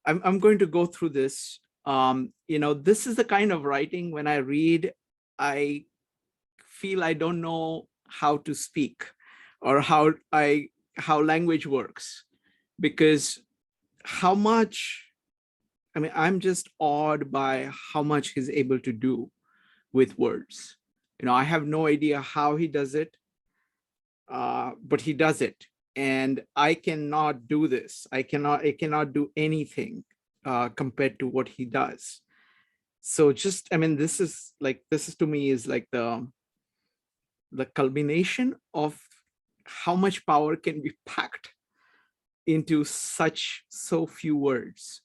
I'm going to go through this. This is the kind of writing when I read, I feel I don't know how to speak or how language works, because I'm just awed by how much he's able to do with words. I have no idea how he does it, but he does it. And I cannot do this. I cannot do anything compared to what he does. So this is to me is like the culmination of how much power can be packed into so few words.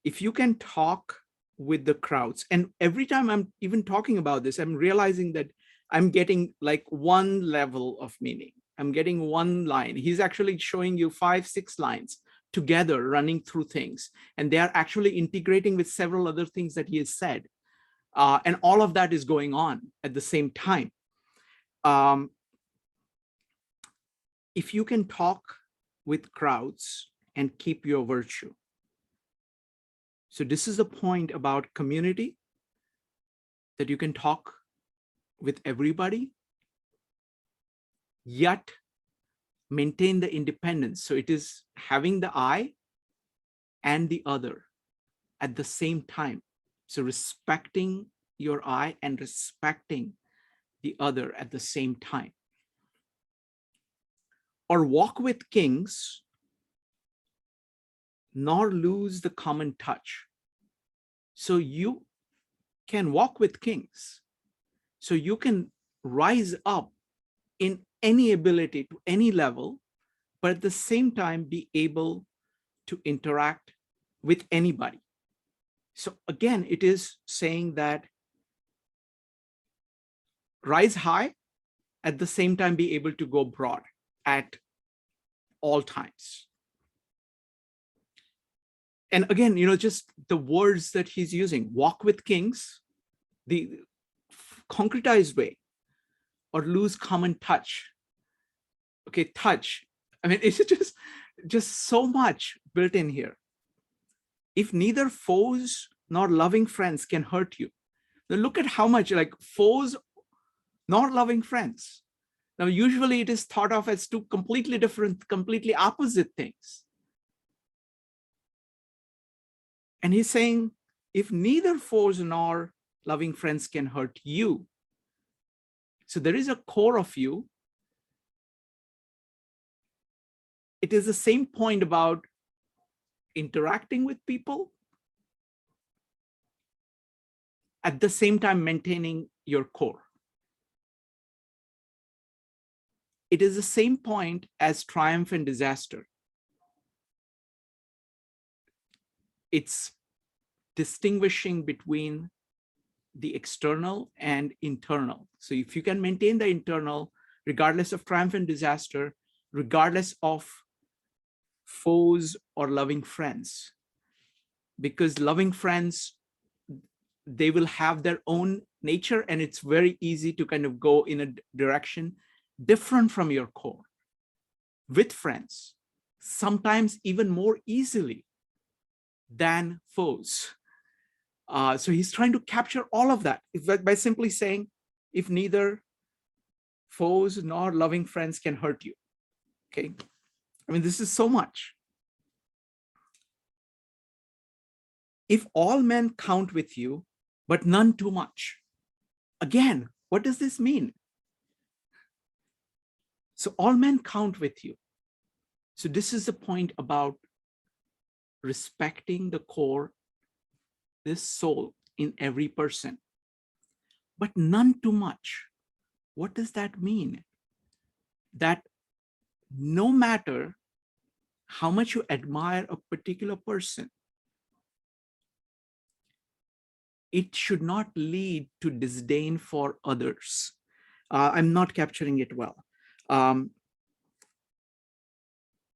If you can talk with the crowds, and every time I'm even talking about this, I'm realizing that I'm getting like one level of meaning. I'm getting one line. He's actually showing you 5-6 lines together running through things, and they are actually integrating with several other things that he has said. And all of that is going on at the same time. If you can talk with crowds and keep your virtue. So this is the point about community, that you can talk with everybody, yet maintain the independence. So it is having the I and the other at the same time. So respecting your I and respecting the other at the same time. Or walk with kings, nor lose the common touch. So you can walk with kings. So you can rise up in any ability to any level, but at the same time be able to interact with anybody. So again, it is saying that rise high, at the same time be able to go broad at all times. And again, just the words that he's using, walk with kings, the concretized way, or lose common touch. Okay, touch. It's just so much built in here. If neither foes nor loving friends can hurt you. Now look at how much, like, foes nor loving friends. Now, usually it is thought of as two completely different, completely opposite things. And he's saying, if neither foes nor loving friends can hurt you, so there is a core of you. It is the same point about interacting with people, at the same time maintaining your core. It is the same point as triumph and disaster. It's distinguishing between the external and internal. So if you can maintain the internal, regardless of triumph and disaster, regardless of foes or loving friends, because loving friends, they will have their own nature, and it's very easy to kind of go in a direction different from your core. With friends, sometimes even more easily than foes. So he's trying to capture all of that by simply saying, if neither foes nor loving friends can hurt you. Okay, this is so much. If all men count with you, but none too much. Again, what does this mean? So all men count with you. So this is the point about respecting the core, this soul in every person, but none too much. What does that mean? That no matter how much you admire a particular person, it should not lead to disdain for others. I'm not capturing it well.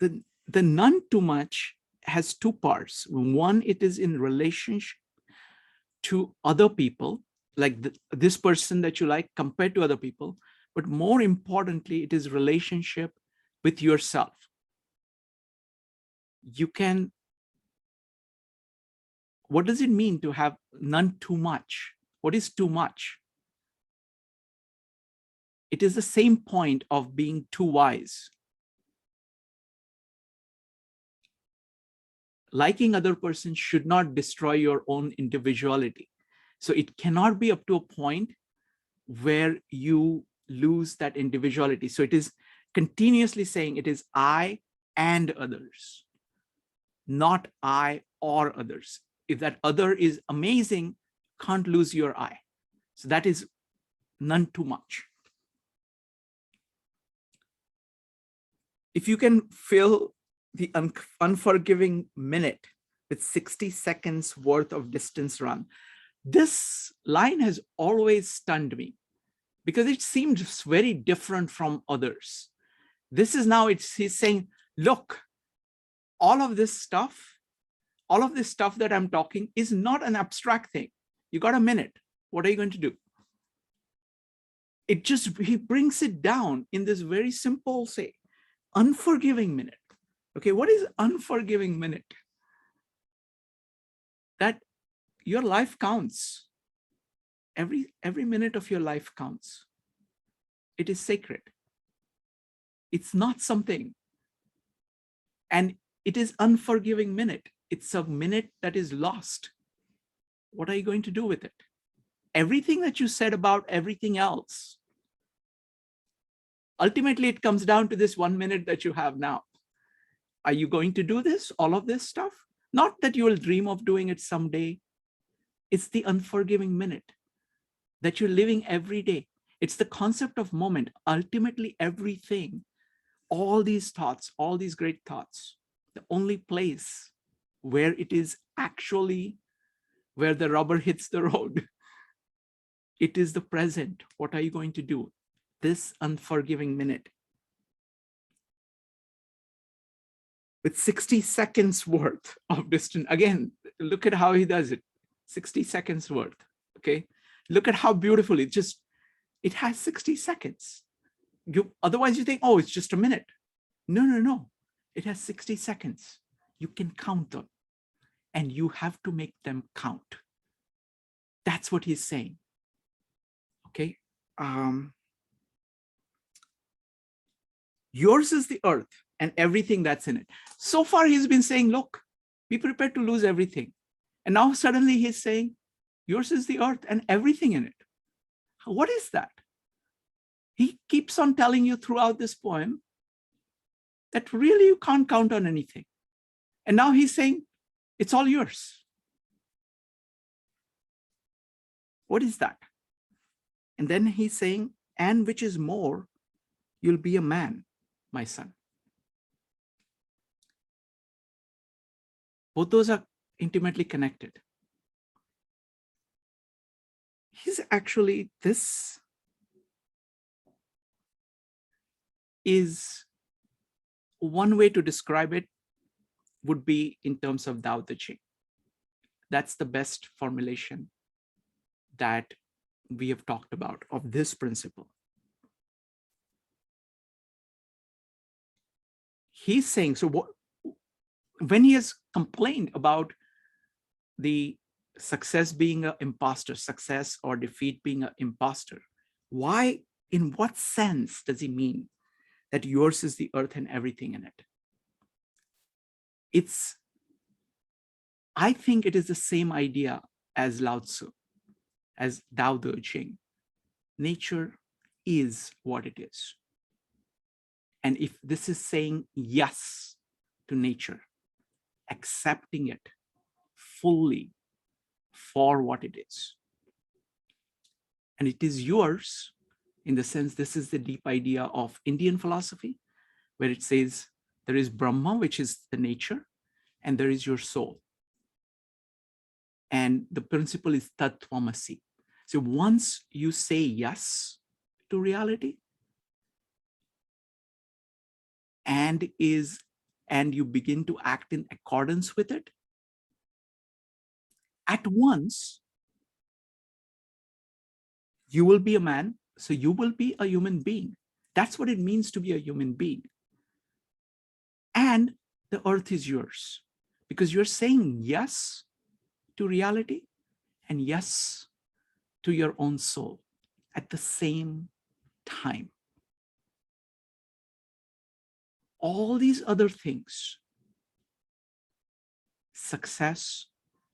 The none too much has two parts. One, it is in relationship to other people, like this person that you like compared to other people, but more importantly, it is relationship with yourself. You can what does it mean to have none too much? What is too much? It is the same point of being too wise. Liking other person should not destroy your own individuality. So it cannot be up to a point where you lose that individuality. So it is continuously saying it is I and others, not I or others. If that other is amazing, can't lose your I. So that is none too much. If you can fill the unforgiving minute with 60 seconds worth of distance run, this line has always stunned me because it seemed very different from others. This is now, he's saying, look, all of this stuff that I'm talking is not an abstract thing. You got a minute. What are you going to do? He brings it down in this very simple, say, unforgiving minute. Okay, what is unforgiving minute? That your life counts. Every minute of your life counts. It is sacred. It's not something. And it is unforgiving minute. It's a minute that is lost. What are you going to do with it? Everything that you said about everything else, ultimately it comes down to this 1 minute that you have now. Are you going to do this, all of this stuff? Not that you will dream of doing it someday. It's the unforgiving minute that you're living every day. It's the concept of moment. Ultimately, everything, all these thoughts, all these great thoughts, the only place where it is actually where the rubber hits the road, it is the present. What are you going to do? This unforgiving minute. With 60 seconds worth of distance. Again, look at how he does it. 60 seconds worth, okay? Look at how beautiful it has 60 seconds. Otherwise you think, oh, it's just a minute. No. It has 60 seconds. You can count them and you have to make them count. That's what he's saying, okay? Yours is the earth and everything that's in it. So far, he's been saying, look, be prepared to lose everything. And now suddenly he's saying, yours is the earth and everything in it. What is that? He keeps on telling you throughout this poem that really you can't count on anything. And now he's saying, it's all yours. What is that? And then he's saying, and which is more, you'll be a man, my son. Both those are intimately connected. He's actually, this is one way to describe it would be in terms of Tao Te Ching. That's the best formulation that we have talked about of this principle. He's saying, so when he has complained about the success being an imposter, success or defeat being an imposter, why, in what sense does he mean that yours is the earth and everything in it? I think it is the same idea as Lao Tzu, as Tao Te Ching. Nature is what it is. And if this is saying yes to nature, accepting it fully for what it is, and it is yours in the sense, this is the deep idea of Indian philosophy, where it says there is Brahma, which is the nature, and there is your soul. And the principle is Tat Tvamasi. So once you say yes to reality, and you begin to act in accordance with it, at once you will be a man, so you will be a human being. That's what it means to be a human being. And the earth is yours, because you're saying yes to reality and yes to your own soul at the same time. All these other things, success,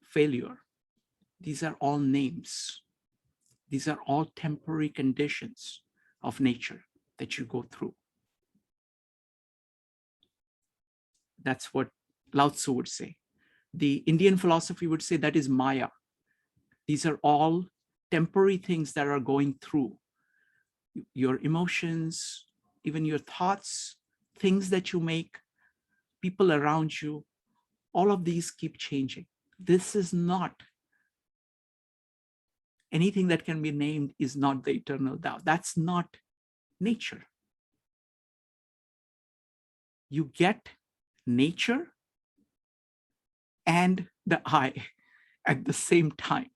failure, these are all names. These are all temporary conditions of nature that you go through. That's what Lao Tzu would say. The Indian philosophy would say that is Maya. These are all temporary things that are going through your emotions, even your thoughts, things that you make, people around you, all of these keep changing. This is not anything that can be named, is not the eternal Tao. That's not nature. You get nature and the I at the same time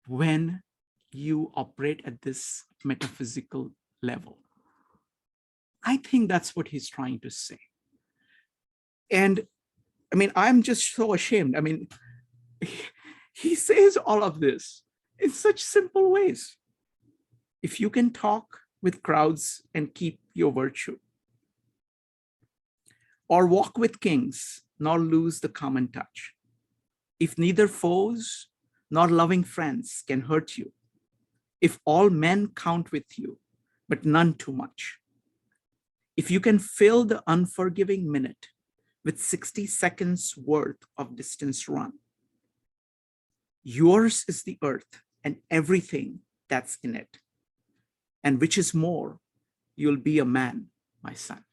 when you operate at this metaphysical level. I think that's what he's trying to say. And I mean, I'm just so ashamed. I mean, he says all of this in such simple ways. If you can talk with crowds and keep your virtue, or walk with kings, nor lose the common touch. If neither foes nor loving friends can hurt you, if all men count with you, but none too much, if you can fill the unforgiving minute with 60 seconds worth of distance run, yours is the earth and everything that's in it. And which is more, you'll be a man, my son.